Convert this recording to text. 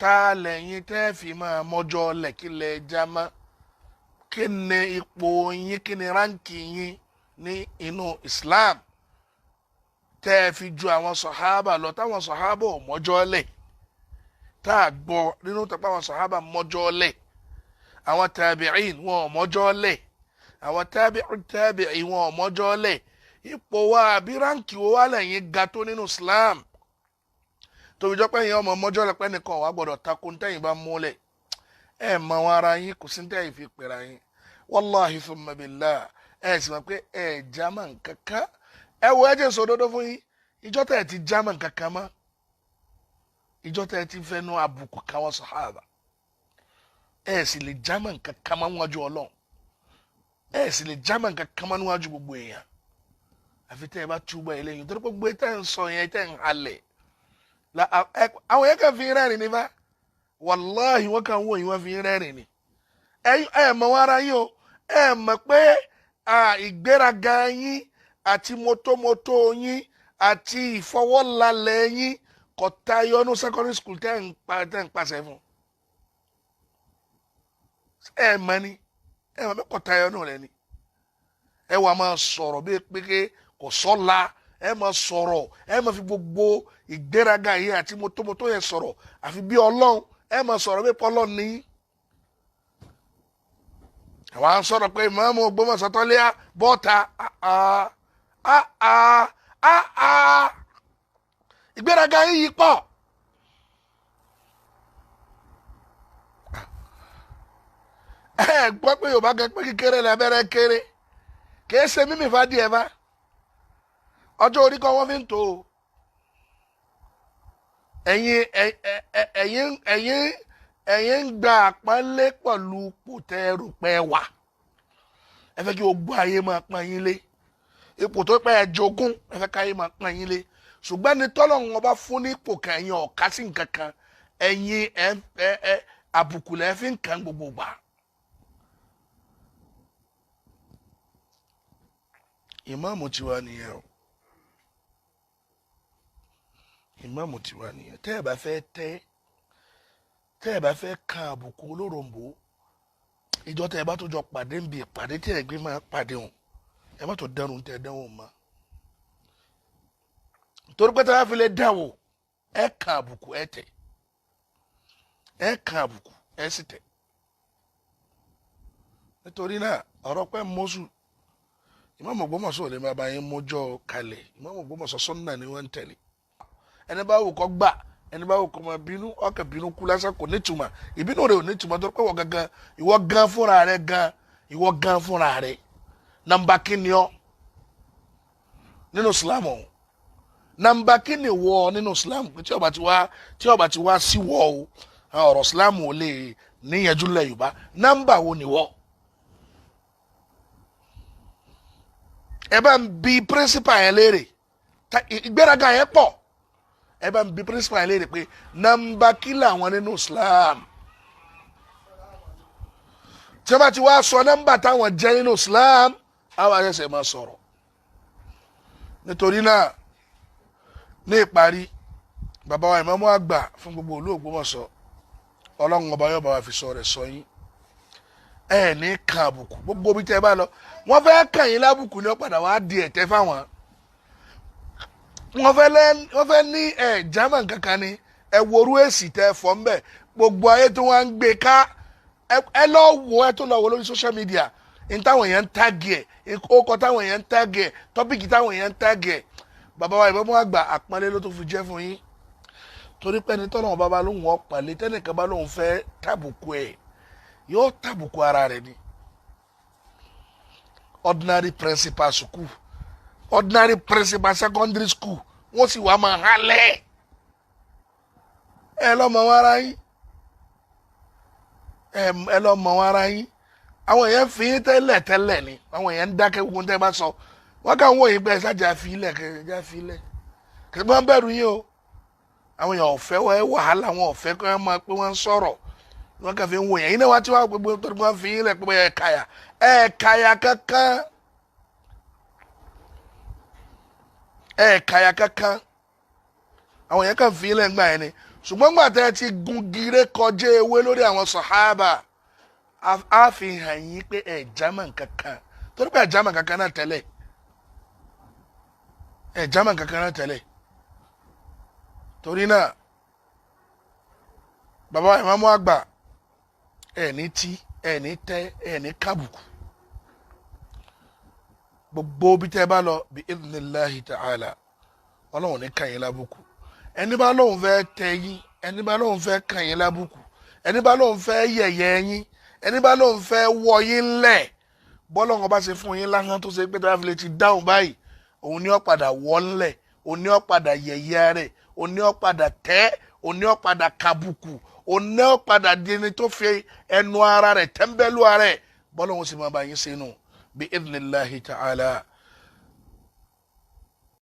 ta lẹ́yìn tẹ́ fi máa mọ́jọ́ lẹ̀ kí lẹ jama kí ni ipò yín kí ni ránkì yín ní inú Islam tẹ́ fi ju àwọn sàhábà lọ táwọn sàhábà ò mọ́jọ́ lẹ̀ tá a gbọ́ nínú tọ́pọ̀ àwọn sàhábà mọ́jọ́ lẹ̀ àwọn tabi'in wọn ò mọ́jọ́ lẹ̀ àwọn tabi'in wọn ò mọ́jọ́ lẹ̀ ipò wa àbí ránkì wo wà lẹ́yìn ga tó nínú Islam tóbi jọ pé yẹn ọmọ mọ́jọ́ lẹ̀ pé nìkan wà gbọ́dọ̀ takun tẹ́yìn bá múlẹ̀ ẹ mọ wọn ara yín kò sí tẹ́yìn fi pèrè yín wallahi thumma billah ẹ sì mọ̀ pé ẹ jama nkankan ẹ wo ẹ jẹ́ sòdodo fún yín ìjọ tẹ̀ ti jama nkankan mọ́ ìjọ tẹ̀ ti fẹ́nu àbùkù káwọn sàhábà ẹ sì lè jama nkankan mọ́ níwájú Ọlọ́run ẹ sì lè jama nkankan mọ́ níwájú gbogbo èèyàn àfi tẹ́ ẹ bá túbọ̀ eléyìí torí gbogbo ẹ tẹ́ ń sọ yẹn tẹ́ ń halẹ̀ àwọn yẹn kàn fi rẹ́rìn ní bá wàláhì wọ́n kàn wọ́n yìí wọ́n fi rẹ́rìn ní ẹ mọ̀ wọn ara yín o ẹ mọ̀ pé ìgbéraga yín àti mọ́tòmọ́tò yín àti ìfọwọ́lalẹ̀ yín kò tayọ ní secondary school tẹ́ ń pàṣẹ fún ẹ mọ̀ ni ẹ mọ̀ pé kò tayọ ní rẹ ni ẹ wà máa sọ̀rọ̀ bí pé kò sọ́la ẹ máa sọ̀rọ̀ ẹ máa fi gbogbo ìgbéraga yìí àti mọ́tòmọ́tò yẹn sọ̀rọ̀ àfi bí Ọlọ́run ẹ máa sọ̀rọ̀ bí pọ́lọ́ ní. àwọn à ń sọ̀rọ̀ pé Imam Ogbomoso tọ́lẹ́yà bọ́ta ìgbéraga yìí pọ̀. ẹ gbọ́ pé Yorùbá gẹ pé kékeré lẹ́bẹ̀rẹ̀ kéré kìí ṣe mímì fàdí ẹ̀ bá ọjọ́ orí kan wọ́n fi ń tó o. ẹ̀yin ń gba àpọ́nlé pẹ̀lú pòtẹ́rù pẹ́ wà ẹ fẹ́ kí gbogbo ayé máa pọ́n yín lé ipò tó pẹ́ ẹ jogún ẹ fẹ́ káyé máa pọ́n yín lé ṣùgbọ́n ní tọ́lọ́run ọba fún ní ipò kan ẹ̀yin ọ̀ká sí nǹkan kan ẹ̀yin àbùkù lẹ́ fi ń kàn gbogbo gbà. ìmáàmù tiwa nìyẹn o ìmáàmù tiwa nìyẹn tẹ́ ẹ bá fẹ́ kan àbùkù olóròǹbó ìjọ tẹ́ ẹ bá tó jọ pàdé ń bi ìpàdé tí ẹ gbé máa pàdé wọn ẹ má tó dẹrùn tẹ dẹwò mọ́ torí pé tí wọ́n fi lè dáwò ẹ kan àbùkù ẹ tẹ̀ ẹ kan àbùkù ẹ sì tẹ̀ nítorí náà ọ̀rọ̀ pẹ́ mọ́sù Imam Ogbomoso lè máa bá yín mójọ́ kalẹ̀ Imam Ogbomoso sunna ni wọ́n ń tẹ̀lé ẹni bá wù kó gbà ẹni bá wù kó máa bínú ọkàn bínú kú lásán kò nítumọ̀ ìbínú rẹ̀ ò nítumọ̀ tó pé ìwọ gan fúnra rẹ̀ nàmbà kíni ọ nínú Islam ọ nàmbà kíni wọ nínú Islam tí ọba ti wá sí wọ o ọ̀rọ̀ Islam ò lè níyànjú lẹ̀ Yorùbá nàmbà wo ni wọ́. ẹ bá ń bi principal yẹn léèrè ìgbéraga yẹn pọ̀ ẹ bá ń bi principal yẹn léèrè pé nàmbà kí làwọn nínú Islam tí wọ́n bá ti wá sọ nàmbà táwọn jẹ́ nínú Islam àwọn àṣẹṣẹ máa sọ̀rọ̀ nítorí náà ní ìparí bàbá wa Imam àgbà fún gbogbo ìlú Ògbómọ̀ṣọ́ Ọlọ́run ọba yóò bá wa fi sọ rẹ̀ sọ yín ẹ ní kan àbùkù gbogbo bí tẹ́ bá lọ wọ́n fẹ́ kàn yín lábùkù ní ọ̀padà wá di ẹ̀tẹ́ fáwọn wọ́n fẹ́ ní german kankan ni ẹ worú èsì tẹ́ fọ́ mbẹ́ gbogbo ayé tí wọ́n ń gbé ká ẹ lọ wo ẹ tó lọ wo lórí social media n táwọn èèyàn ń tàgì ẹ ọkọ táwọn èèyàn ń tàgì ẹ tọ́pìkì táwọn èèyàn ń tàgì ẹ bàbá wa Imam àgbà àpọ́nlé ló tó fi jẹ́ fún yín torí pé ẹni tọ́lọ́wọ́n bàbá lóhùn ọ̀pọ̀lẹ́ tẹ́nìkan bá lóhùn fẹ́ tàbùkù ẹ̀ yóò tàbùkù ara rẹ̀ ni ordinary principal school ordinary principal secondary school wọ́n sì wá máa hálẹ̀ ẹ lọ́mọ wọn ara yín ẹ lọ́mọ wọn ara yín àwọn èèyàn fi yín tẹ́lẹ̀ ni àwọn èèyàn ń dákẹ́ gbogbo tẹ́ bá sọ wọ́n kàn ń wò yín pé ṣáàjà fílẹ̀ kẹjá fílẹ̀ kẹsì wọ́n bẹ̀rù yín o àwọn èèyàn ọ̀fẹ́ wàhálà wọn ọ̀fẹ́ kí wọ́n máa pé wọ́n ń sọ̀rọ̀ wọ́n kàn fi ń wò yẹn iná wa tí wọ́n gbogbo tó wọ́n fi yín lẹ̀ pé ẹ̀ẹ̀kàyà kankan àwọn yẹn kàn fi yín lẹ̀ ńgbà yẹn ni ṣùgbọ́n gbà tẹ́ ti gun gire kọjá ewé lórí àwọn sàhábà á fi hàn yín pé ẹ̀ jámà kankan torí pé ẹ̀ jámà kankan náà tẹ́lẹ̀ ẹ̀ jámà kankan náà tẹ́lẹ̀ torí náà bàbá ìmáàmù àgbà ẹ̀ ní tí ẹ̀ ní tẹ́ ẹ̀ ní kábùkù gbogbo bí tẹ́ bá lọ bí idhnillahi ta'ala ọlọ́run ní kàn yín lábùkù ẹni bá lóun fẹ́ tẹ yín ẹni bá lóun fẹ́ kàn yín lábùkù ẹni bá lóun fẹ́ yẹ̀yẹ́ yín ẹni bá lóun fẹ́ wọ yín lẹ̀ bọ́lọ́run bá ṣe fún yín láhán tó ṣe pé tẹ́lifílẹ̀ ti dáhùn báyìí òun ni ó padà wọ́ ńlẹ̀ òun ni ó padà yẹ̀yẹ́ rẹ̀ òun ni ó padà tẹ́ òun ni ó padà kàbùkù òun ni ó padà di ẹni tó fi ẹnu ara rẹ̀ tẹ́ńbẹ́lú ara rẹ̀ bọ́lọ́run sì máa bá yín sínú bí idhnillahi ta'ala